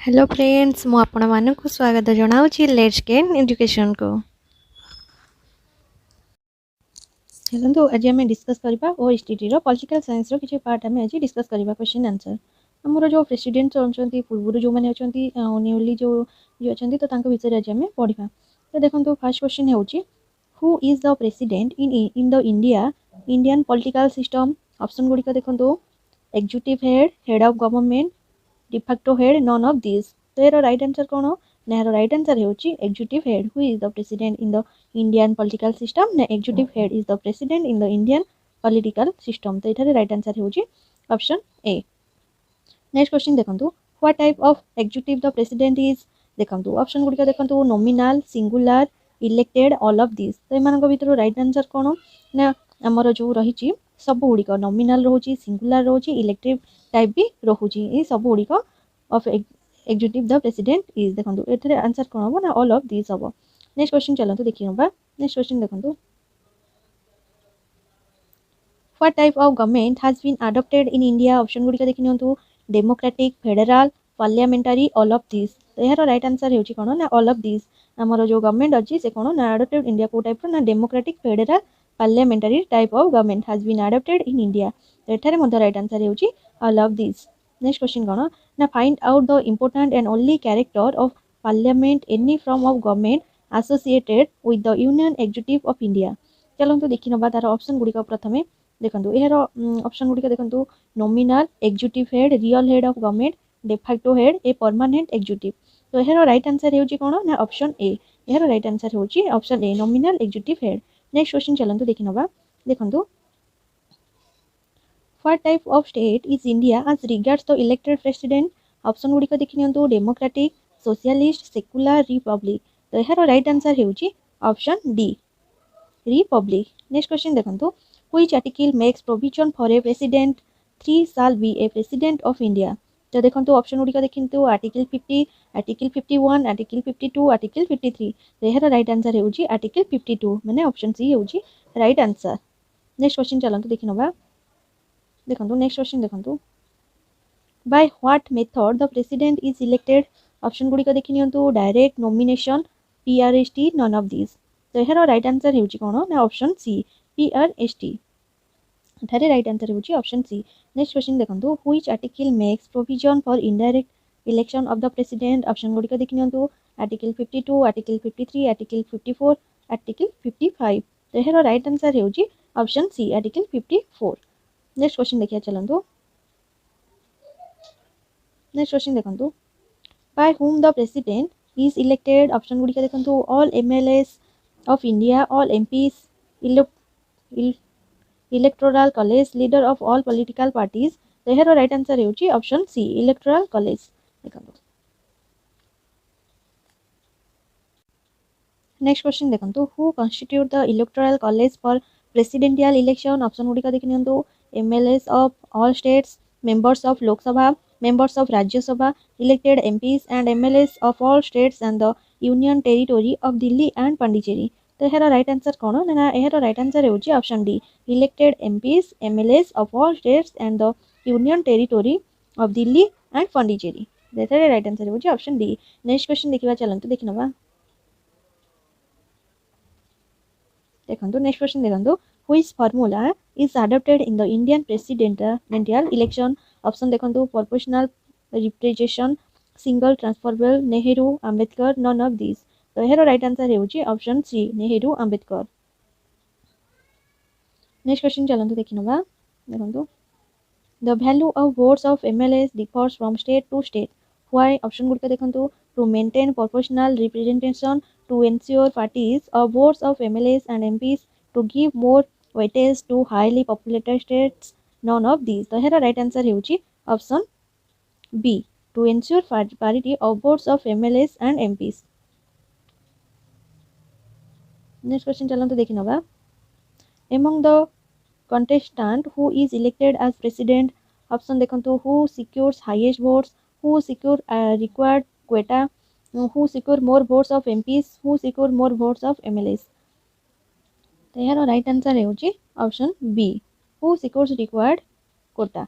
Hello friends मु आपण मानक स्वागत जनाऊँगी लेट्स गेन एजुकेशन को। चलतु आज आम डिस्कस करवा ओएसटीटी रो पॉलिटिकल साइंस रो किछि पार्ट आम आज डिस्कस करवा क्वेश्चन आंसर। हमर जो प्रेसिडेंट अछंती पूर्व जो माने अछंती न्यूली जो अछंती तो तांको विषय आज आम पढिबा। तो देखंतु फर्स्ट क्वेश्चन हेउची who is the president in the Indian political system. Option गुडी को देखंतु executive head, head of government, de facto head, none of this. तो यार राइट आंसर कौन ना यार राइट आंसर होची executive head who is the president in the Indian political system ना executive head is the president in the Indian political system. तो इथारे right answer होची ऑप्शन ए। नेक्स्ट क्वेश्चन देखंतु what type of executive the president is. देखंतु option गुडी देखंतु nominal, singular, elected, all of this. तो एमानक भितर राइट आंसर कौन ना हमर जो रही सब गुड़िक नॉमिनल रोची, सिंगुलर रोची, इलेक्टिव टाइप भी रोची, ये सब गुड़िक of executive the president is. देखो ये आंसर कौन हम ना ऑल ऑफ दिस हम। नेक्स्ट क्वेश्चन चलते देखिए ना। नेक्स्ट क्वेश्चन देखो what type of government has been adopted in India. Option गुड़िक देखि नियंतु democratic, federal, parliamentary, all of this. तो यार राइट आंसर होची कौन ना ऑल ऑफ दिस। हमर जो गवर्नमेंट अच्छी से कौन ना अडॉप्टेड इंडिया को टाइप ना democratic, federal, parliamentary type of government has been adopted in India. तो एठारे मध्य राइट आंसर होची all of this. Next question कौन ना find out the important and only character of parliament any form of government associated with the union executive of India. चलते देखि नबा तार ऑप्शन गुड़िक प्रथमे देखो यार ऑप्शन गुड़िक देखो nominal, executive head, real head of government, de facto head, a permanent executive. तो यार राइट आंसर होची कौन ना ऑप्शन ए। यार राइट आंसर होची option A nominal executive head. Next question चलते देखि नबा देखो what type of state is India as regards the elected president. Option गुड़िक देखि नियंतु डेमोक्रेटिक, सोशलिस्ट, सेक्युलर, रिपब्लिक। तो यार राइट आंसर होची option D republic. Next question देखो which article makes provision for a president 3 shall be a president of India. तो देखो option गुड़िक देखो आर्टिकल 50, आर्टिकल 51, आर्टिकल 52, आर्टिकल 53। तो यार राइट आंसर होची आर्टिकल 52 माने ऑप्शन सी होची राइट आंसर। नेक्स्ट क्वेश्चन चलते देखि नबा देखो नेक्स्ट क्वेश्चन देखो by what method the president is elected. Option गुड़िक देखि नियंतु direct, nomination, PRST, none of this. तो यार राइट आंसर होची कौन ना ऑप्शन सी पीआरएसटी। एठारे राइट आंसर होची ऑप्शन सी। नेक्स्ट क्वेश्चन देखो which article makes provision for indirect election of the president. Option गुड़िक देखि नियंतु आर्टिकल 52, आर्टिकल 53, आर्टिकल 54, आर्टिकल 55। तो यार राइट आंसर होची option C article 54। Next question देखिए चलते। नेक्स्ट क्वेश्चन देखो बाय whom the president is elected। Option गुड़िक देखो all MLAs of India, all MPs, electoral college, leader of all political parties. तो यार राइट आंसर होची ऑप्शन सी इलेक्टोरल कॉलेज। देखो नेक्स्ट क्वेश्चन देखो who constitute the electoral college for presidential election. Option गुड़िक देखि नियंतु MLAs of all states, members of Lok Sabha, members of Rajya Sabha, elected MPs and MLAs of all states and the union territory of Delhi and Pondicherry। तो यार right answer कौन ना यार right answer होची option D elected MPs, MLAs of all states and the union territory of Delhi and Pondicherry। देखिए right answer होची option D. Next question देखिबा चलंतु देखि नबा देखंतु नेक्स्ट क्वेश्चन देखंतु which formula is adopted in the Indian presidential election. Option देखंतु proportional representation, single transferable, Nehru, Ambedkar, none of this. तो यार राइट आंसर होची option C Nehru, Ambedkar. Next question चलंतु देखि नबा देखंतु the value of votes of MLAs differs from state to state why. Option गुड़िक देखंतु to maintain proportional representation, to ensure parties or votes of MLAs and MPs, to give more weightage to highly populated states, none of these। तो यार right answer होची option B to ensure parity of votes of MLAs and MPs। Next question चलते देखि नबा among the contestant who is elected as president। Option देखंतु who secures highest votes, who secure required quota, who secure more votes of MPs, who secure more votes of MLAs। तो यार right answer होची option B who secures required quota।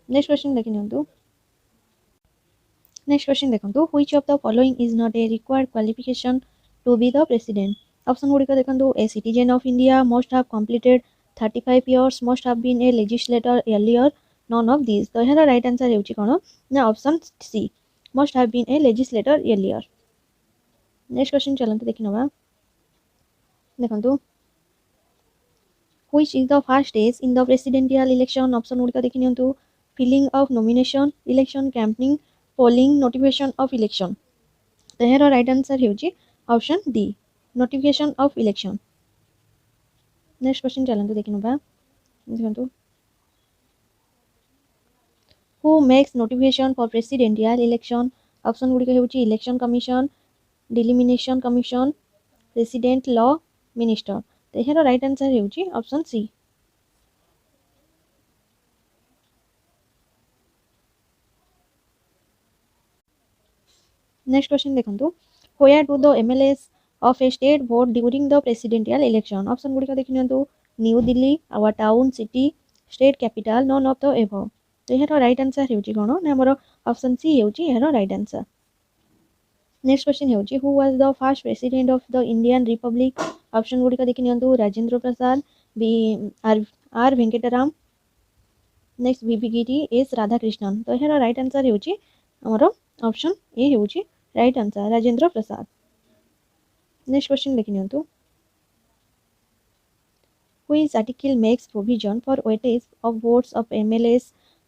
Next question देखि नियंतु next question देखो which of the following is not a required qualification to be the president option गुड़िक देखो a citizen of India must have completed 35 years must have been a legislator earlier none of this तो यार right answer होची कोन ना option C must have been a legislator earlier next question चलते देखि नबा देखो which is the first stage in the presidential election option गुड़िक देखि नियंतु filling of nomination election campaigning polling notification of election तो यार राइट आंसर होची option D notification of election next question चलते देखि नबा देखंतु who makes notification for presidential election option गुड़िक होची election commission delimitation commission president law minister तो यार राइट आंसर होची ऑप्शन सी नेक्स्ट क्वेश्चन देखंतु where do the MLAs of a state vote during the presidential election option गुड़िक देखि नियंतु New Delhi our town city state capital none of the above तो यार right answer होची कोन ना हमर ऑप्शन सी होची यार राइट आंसर नेक्स्ट क्वेश्चन होची who was the first president of the Indian republic option गुड़िक देखि नियंतु Rajendra Prasad B R Venkataram next V V Giri S Radhakrishnan तो यार राइट आंसर होची हमर ऑप्शन ए होची right answer Rajendra Prasad next question देखि नियंतु which article makes provision for weightage of votes of MLAs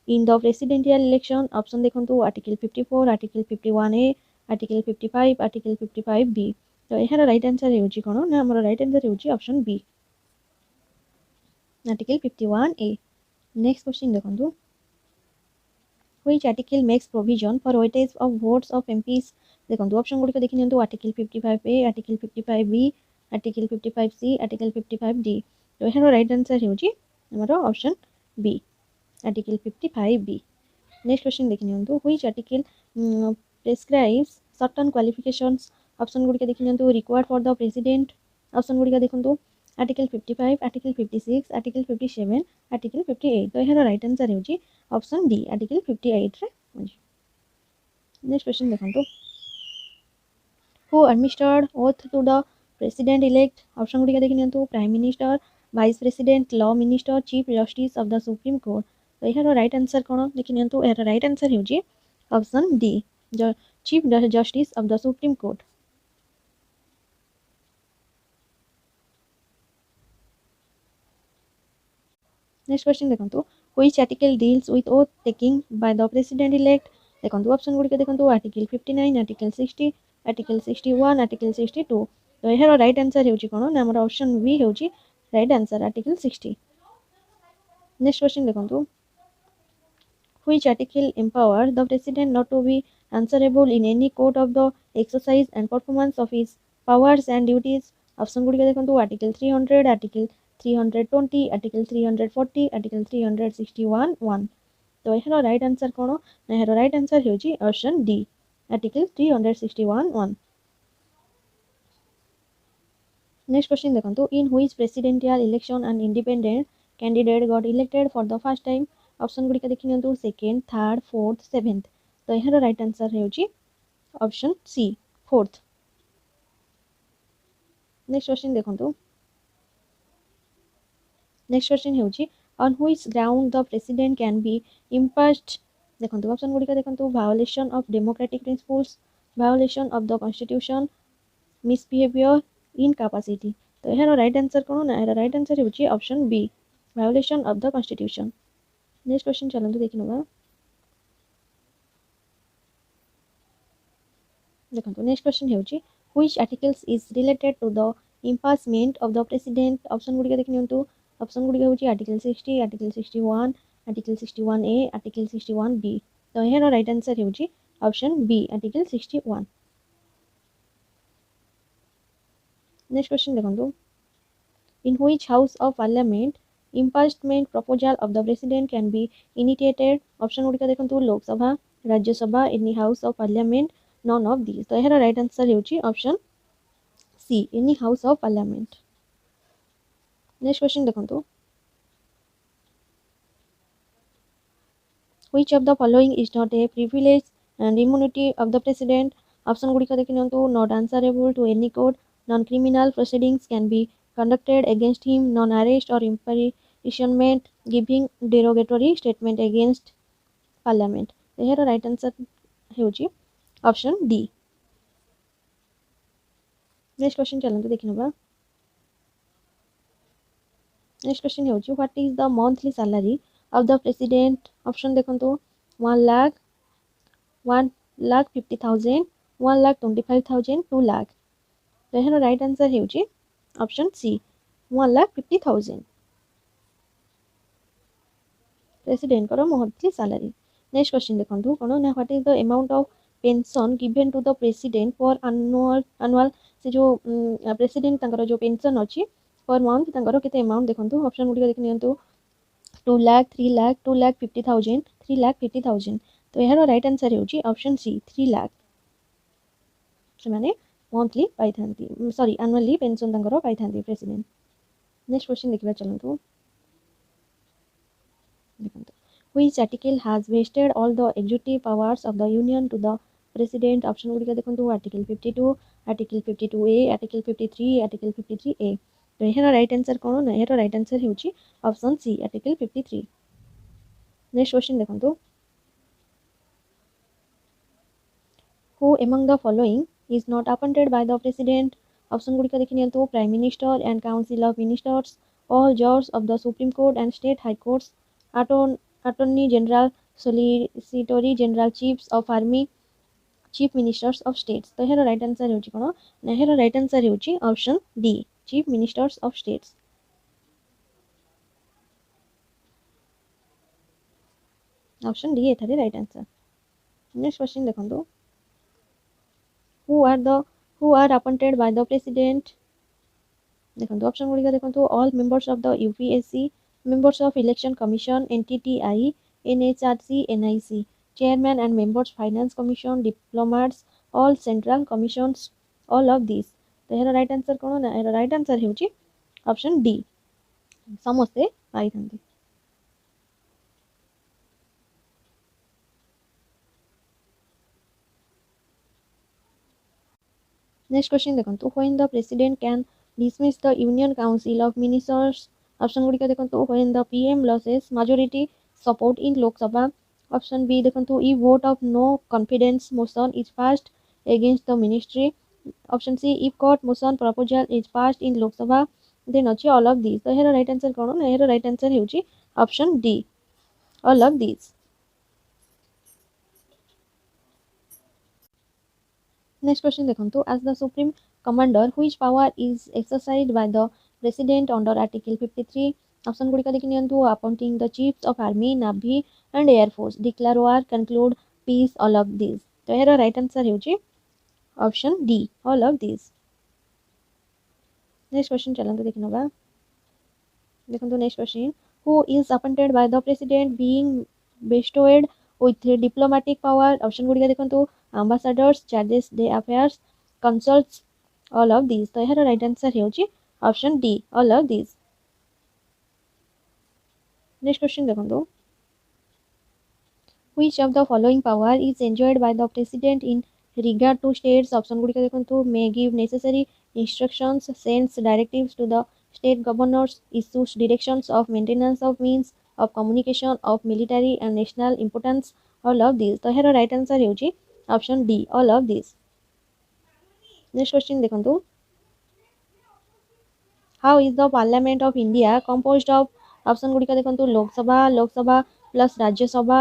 in the presidential election option देखंतु article 54 article 51A article 55 article 55B तो यार राइट आंसर होची कोन ना हमर राइट आंसर होची option B article 51A next question देखंतु which article makes provision for weightage of votes of MPs देखंतु ऑप्शन गुड़िक देखि नियंतु article 55A article 55B article 55C article 55D तो यार राइट आंसर होची हमर option B article 55B next question देखि नियंतु which article prescribes certain qualifications option गुड़िक देखि नियंतु required for the president option गुड़िक देखंतु आर्टिकल 55 आर्टिकल 56 आर्टिकल 57 आर्टिकल 58 तो यार राइट आंसर होची ऑप्शन डी आर्टिकल 58 रे नेक्स्ट क्वेश्चन देखंतु who administered oath to the president elect option गुड़िक देखि नियंतु prime minister vice president law minister chief justice of the supreme court तो यार राइट आंसर कोन देखि नियंतु यार राइट आंसर होची option D chief justice of the supreme court next question देखंतु which article deals with oath taking by the president elect देखंतु option गुड़िक देखंतु आर्टिकल 59 आर्टिकल 60 आर्टिकल 61 आर्टिकल 62 तो यार राइट आंसर होची कोन ना हमर ऑप्शन बी होची right answer article 60 next question देखंतु which article empower the president not to be answerable in any court of the exercise and performance of his powers and duties option गुड़िक देखंतु article 300 article 320 article 340 article 361 1 तो यार right answer कोन ना यार right answer होची option D article 361 1 next question देखंतु in which presidential election and independent candidate got elected for the first time option गुड़िक देखि नियंतु सेकंड थर्ड फोर्थ सेवेंथ तो यार राइट आंसर होची option C fourth next question देखंतु next question होची on which ground the president can be impeached देखंतु option गुड़िक देखंतु violation of democratic principles violation of the constitution misbehaviour incapacity तो यार राइट आंसर कोन ना यार राइट आंसर होची option B violation of the constitution next question चलंतु देखिनबा देखंतु नेक्स्ट क्वेश्चन होची which articles is related to the impeachment of the president option गुड़िक देखिनियंतु ऑप्शन गुड़िक होची article 60 article 61 article 61A article 61B तो यार राइट आंसर होची option B article 61 next question देखंतु in which house of parliament impeachment proposal of the president can be initiated option गुड़िक देखंतु Lok Sabha Rajya Sabha any house of parliament none of this तो यार right answer होची option C any house of parliament next question देखंतु which of the following is not a privilege and immunity of the president. Option गुड़िक देखि नियंतु not answerable to any court, non criminal proceedings can be conducted against him, non arrest or imprisonment, giving derogatory statement against parliament. एହାର right answer हेउची option D. Next question चलंतु देखि नबा. Next question हेउची what is the monthly salary of the president. Option देखंतु 1 लाख, 1,50,000, 1,25,000, 2 लाख. तो एହାର right answer हेउची ऑप्शन सी 1,50,000 प्रेसिडेंट करो मंथली सैलरी. नेक्स्ट क्वेश्चन देखंतु कोन ना what is the amount of pension given to the president for annual से जो प्रेसिडेंट तांकर जो पेंशन अछि पर मंथ तांकर केते अमाउंट देखंतु. ऑप्शन गुडी देख नियंतु 2 लाख, 3 लाख, 2,50,000, 3,50,000. तो एହାର राइट आंसर हेउची ऑप्शन सी 3 लाख. से माने मंथली पाई थांती सॉरी एनुअली पेंशन तांकर पाई थांती प्रेसिडेंट. नेक्स्ट क्वेश्चन देखबा चलंतु देखंतु which article has vested all the executive powers of the union to the president. Option गुडी देखंतु article 52, article 52A, article 53, article 53A. तो एହାର राइट आंसर कोन ना एହାର राइट आंसर हेउची option C article 53. Next question देखंतु who among the following is not appointed by the president. Option गुडी देखि नियंतु prime minister and council of ministers, all judges of the supreme court and state high courts, attorney general, solicitor general, chiefs of army, chief ministers of states. तो एହାର right answer हेउची कोन ना एହାର right answer हेउची option D chief ministers of states. Option D एथारे right answer. Next question देखंतु who are appointed by the president. देखंतु ऑप्शन गुडी देखंतु all members of the UPSC, members of election commission, NTTI, NHRC, NIC, chairman and members finance commission, diplomats, all central commissions, all of these. तो एହାର right answer कोन ना एହାର right answer हेउची option D समस्ते पाई थांती. Next question देखंतु when the president can dismiss the union council of ministers. Option गुडी देखंतु when the PM loses majority support in Lok Sabha. Option B देखंतु if vote of no confidence motion is passed against the ministry. Option C if court motion proposal is passed in Lok Sabha. Then अछि all of these. तो एହାର right answer कोन ना एହାର right answer हेउची option D all of these. Next question देखंतु as the supreme commander which power is exercised by the president under article 53. Option गुडी देखि नियंतु appointing the chiefs of army, navy and air force, declare war, conclude peace, all of these. तो एହାର right answer हेउची option D all of these. Next question चलंतु देखि नबा. देखंतु next question who is appointed by the president being bestowed with diplomatic power. Option गुडी देखंतु ambassadors, charges de affairs, consuls, all of these. तो एହାର right answer हेउची option D all of these. Next question देखंतु which of the following power is enjoyed by the president in regard to states. Option गुडी देखंतु may give necessary instructions, sends directives to the state governors, issues directions of maintenance of means of communication of military and national importance, all of these. तो एହାର right answer हेउची option D all of these. Next question देखंतु how is the parliament of India composed of. Option गुडी देखंतु Lok Sabha plus Rajya Sabha,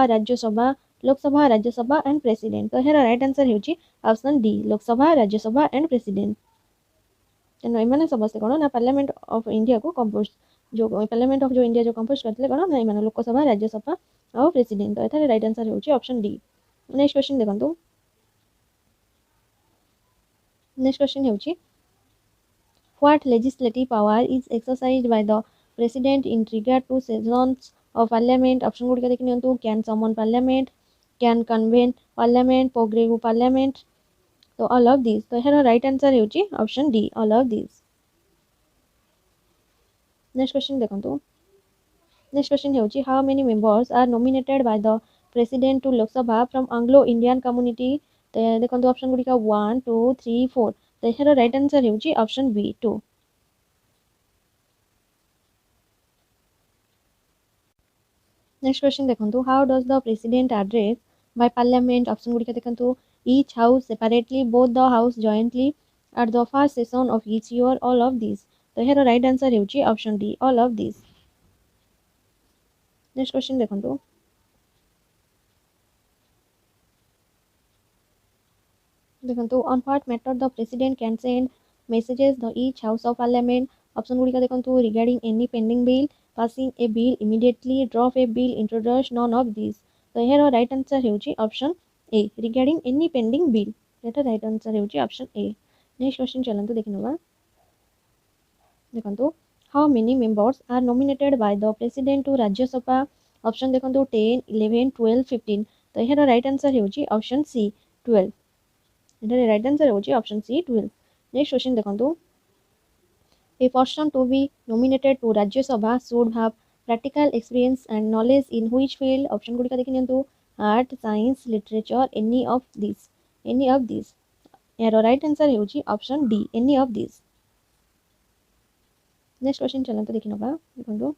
Lok Sabha Rajya Sabha and president. तो एହାର right answer हेउची option D Lok Sabha Rajya Sabha and president. तेनो एमाने समस्त कोन ना पार्लियामेंट ऑफ इंडिया को कंपोज जो पार्लियामेंट ऑफ जो इंडिया जो कंपोज करथले कोन ना एमाने लोकसभा, राज्यसभा और प्रेसिडेंट. तो एथारे राइट आंसर हेउची ऑप्शन डी. नेक्स्ट क्वेश्चन देखंतु नेक्स्ट क्वेश्चन हेउची what legislative power is exercised by the president in regard to sessions of parliament. Option गुडी देखि नियंतु can summon parliament, can convene parliament, prorogue parliament. तो all of these. तो एହାର right answer हेउची option D all of these. Next question देखंतु next question हेउची how many members are nominated by the president to Lok Sabha from Anglo Indian community? देखो option गुड़िका 1 2 3 4 तो यार राइट आंसर होची ऑप्शन बी 2। नेक्स्ट क्वेश्चन देखो how does the president address by parliament option गुड़िका देखो each house separately both the house jointly at the first session of each year all of these तो यार right answer होची option D all of these। Next question देखो on what method the president can send messages the each house of parliament option गुड़िका देखो regarding any pending bill passing a bill immediately drop a bill introduce none of these तो यार right answer होची option ए regarding any pending bill एटा right answer होची option A. Next question चलंतु देखिनबा देखो how many members are nominated by the president to राज्य सभा option देखो 10 11 12 15 तो यार राइट आंसर होची ऑप्शन सी 12 एटा राइट आंसर होची ऑप्शन सी 12। नेक्स्ट क्वेश्चन देखो a person to be nominated to राज्य सभा should have practical experience and knowledge in which field option गुड़िका देखि नियंतु art science literature any of these यार राइट आंसर होची option D any of these। Next question चलंतु देखिनबा देखो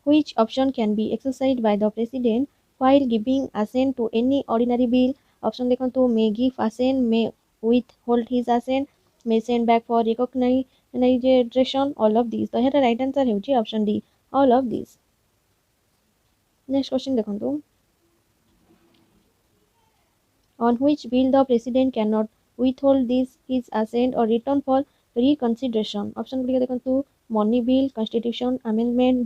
which option can be exercised by the president while giving assent to any ordinary bill option देखो may give assent may withhold his assent may send back for recognition all of these तो यार right answer होची option D all of these। Next question देखो on which bill the president cannot withhold this his assent or return for reconsideration option गुड़िका देखो money bill constitution amendment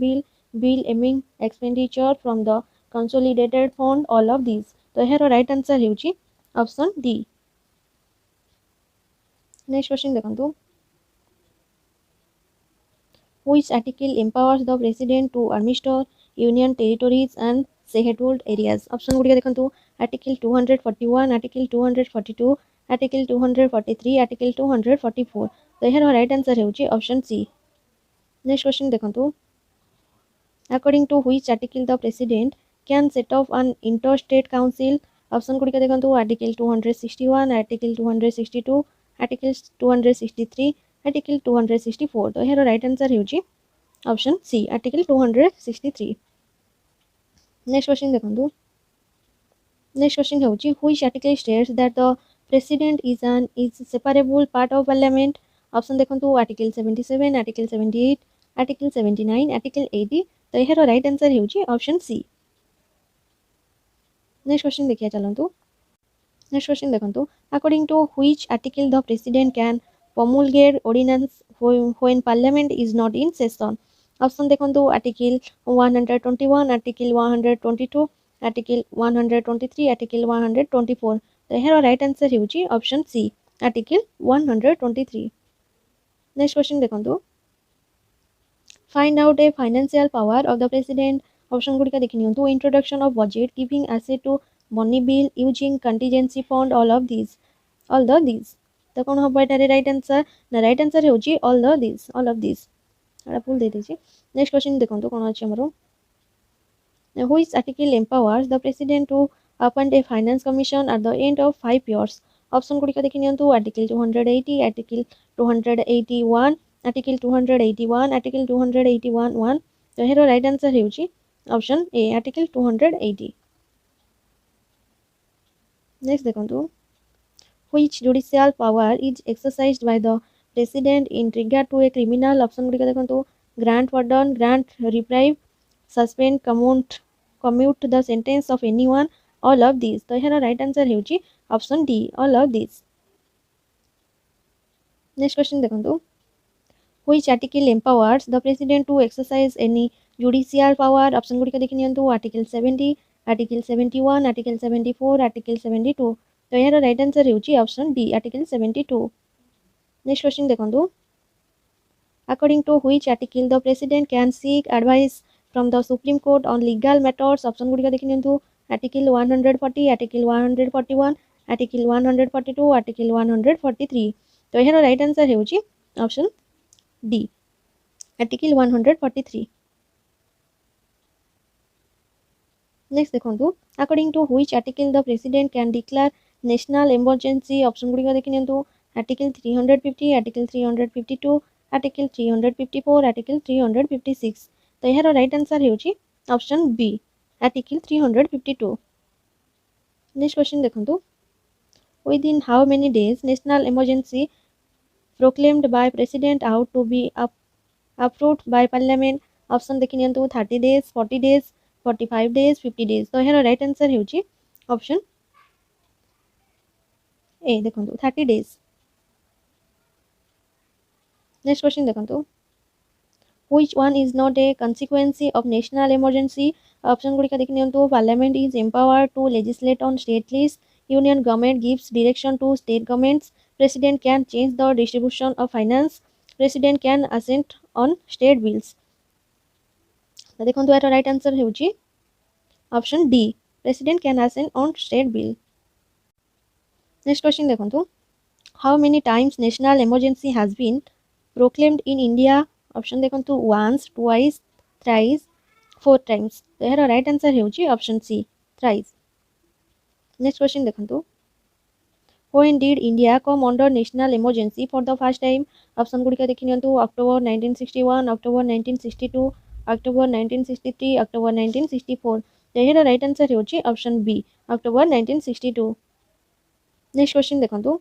bill aiming expenditure from the consolidated fund all of this तो यार right answer होची option D. Next question देखो which article empowers the president to administer union territories and settled areas option गुड़िका देखो article 241 article 242 article 243 article 244 तो यार right answer होची option C. Next question देखो according to which article the president can set up an interstate council option गुड़िका देखो article 261 article 262 article 263 article 264 तो यार राइट आंसर होची option C article 263। Next question देखो नेक्स्ट क्वेश्चन होची which article states that the president is separable part of parliament option देखो article 77 article 78 article 79 article 80 तो यार राइट आंसर होची option C. Next question देखिए चलंतु next question देखो according to which article the president can promulgate ordinance when parliament is not in session option देखो article 121 article 122 article 123 article 124 तो यार right answer होची option C article 123। Next question देखो find out a financial power of the president option गुड़िका देखि नियंतु introduction of budget giving assent to money bill using contingency fund all the this तो कौन हम एटारे राइट आंसर ना राइट आंसर होची ऑल ऑफ दिस एटा भूल दे देछि। नेक्स्ट क्वेश्चन देखंतु कोन अछि हमरो which article empowers the president to appoint a finance commission at the end of 5 years option गुड़िका देखि नियंतु आर्टिकल 280 आर्टिकल 281 आर्टिकल 281 आर्टिकल 281 1 तो हेरो राइट आंसर होची ऑप्शन ए आर्टिकल 280। नेक्स्ट देखंतु which judicial power is exercised by the president in regard to a criminal option गुड़िका देखंतु grant pardon grant reprieve suspend commute the sentence of anyone all of these तो हेरो right answer होची option D all of these। Next question देखंतु which article empowers the president to exercise any judicial power option गुड़िका देखि नियंतु article 70 article 71 article 74 article 72 तो यार right answer होची option D article 72। Next question देखंतु according to which article the president can seek advice from the supreme court on legal matters option गुड़िका देखि नियंतु आर्टिकल 140 आर्टिकल 141 आर्टिकल 142 आर्टिकल 143 तो यार right answer होची ऑप्शन डी आर्टिकल 143। नेक्स्ट देखो according to which article the president can declare national emergency option गुड़िक देखि नियंतु आर्टिकल 350 आर्टिकल 352 आर्टिकल 354 आर्टिकल 356 तो यार राइट आंसर होची option B article 352 next question देखो within how many days national emergency proclaimed by president out to be approved by parliament option देखि नियंतु 30 days 40 days 45 days 50 days तो यार right answer होची option ए देखो 30 days next question देखो which one is not a consequence of national emergency option गुड़िक देखि नियंतु parliament is empowered to legislate on state list union government gives direction to state governments president can change the distribution of finance president can assent on state bills तो देखो यार right answer होची option D president can assent on state bill next question देखो how many times national emergency has been proclaimed in India option देखो once twice thrice 4 times तो यार right answer होची option C thrice next question देखो when did India come under national emergency for the first time option गुड़िक देखि नियंतु October 1961 October 1962 October 1963 October 1964 तो यार राइट आंसर होची option B October 1962 next question देखो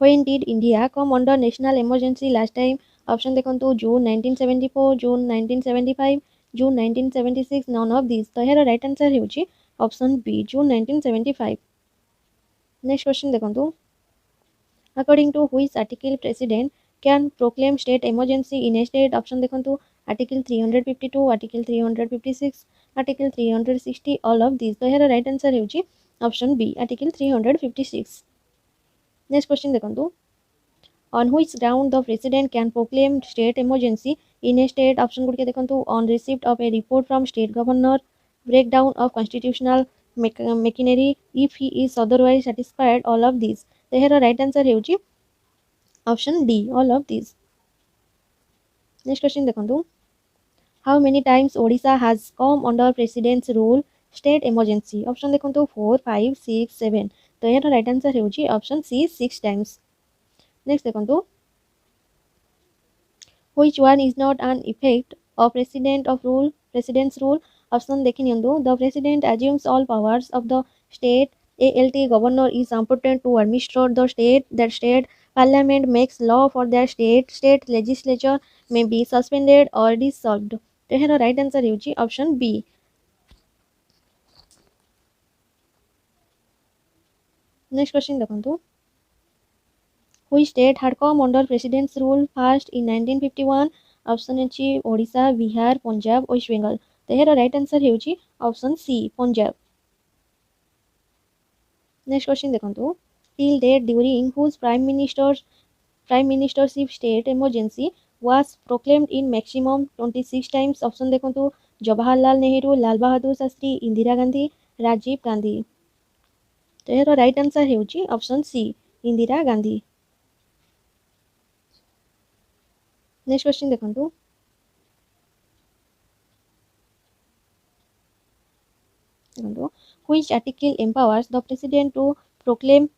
when did India come under national emergency last time option देखो June 1974 June 1975 June 1976 none of this तो यार राइट आंसर होची option B June 1975 next question देखो according to which article president can proclaim state emergency in a state option देखो article 352 article 356 article 360 all of this तो यार right answer होची option B article 356 next question देखो on which ground the president can proclaim state emergency in a state option गुड़िक देखो on receipt of a report from state governor breakdown of constitutional machinery if he is otherwise satisfied all of these तो यार right answer होची option D all of this next question देखो how many times Odisha has come under president's rule state emergency option देखो 4 5 6 7 तो यार right answer होची option C 6 times next देखो which one is not an effect of president's rule option देखि नियंतु the president assumes all powers of the state ALT governor is competent to administer the state that state parliament makes law for their state legislature may be suspended or dissolved तो यार right answer होची option B next question देखो which state had come under president's rule first in 1951 ऑप्शन अछि ओडिशा बिहार पंजाब वेस्ट बेंगल तो यार right answer होची option C Punjab next question देखो till date during whose prime ministership state emergency was proclaimed in maximum 26 times option देखो जवाहरलाल नेहरू लाल बहादुर शास्त्री इंदिरा गांधी राजीव गांधी तो यार राइट आंसर होची option C Indira Gandhi next question देखो which article empowers the president to proclaim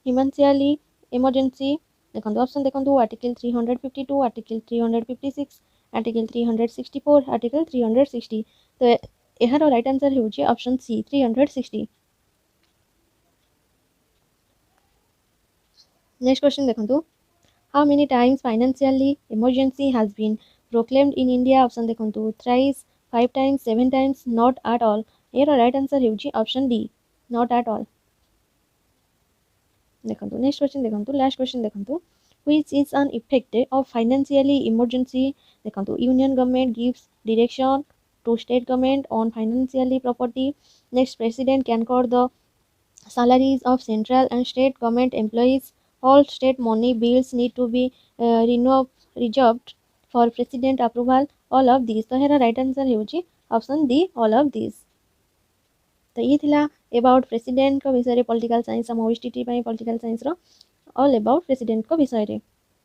humanitarian emergency देखो option देखो article 352 article 356 article 364 article 360 तो यार right answer होची ऑप्शन सी 360 नेक्स्ट क्वेश्चन देखो how many times financially emergency has been proclaimed in India option देखो thrice 5 times 7 times not at all यार right answer होची option D not at all देखो next question देखो last question देखो which is an effect of financially emergency देखो union government gives direction to state government on financially property next president can cut the salaries of central and state government employees all state money bills need to be reserved for president approval all of these तो यार right answer होची option D all of these तो ये थिला about president को विषय political science आम OSTT political science रो ऑल अबाउट प्रेसिडेंट को विषय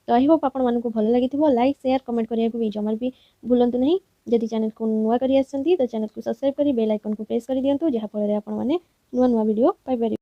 तो आई होप आपण मानक भल लगी लाइक शेयर कमेंट करने को भी जमार भी भूलंतु नहीं जदि चैनल को नुआ करी आसछंती तो चैनल को सब्सक्राइब करी बेल आइकन को प्रेस कर दियंतु जहाँ फल आपण माने नुआ नुआ वीडियो पाई परिबे।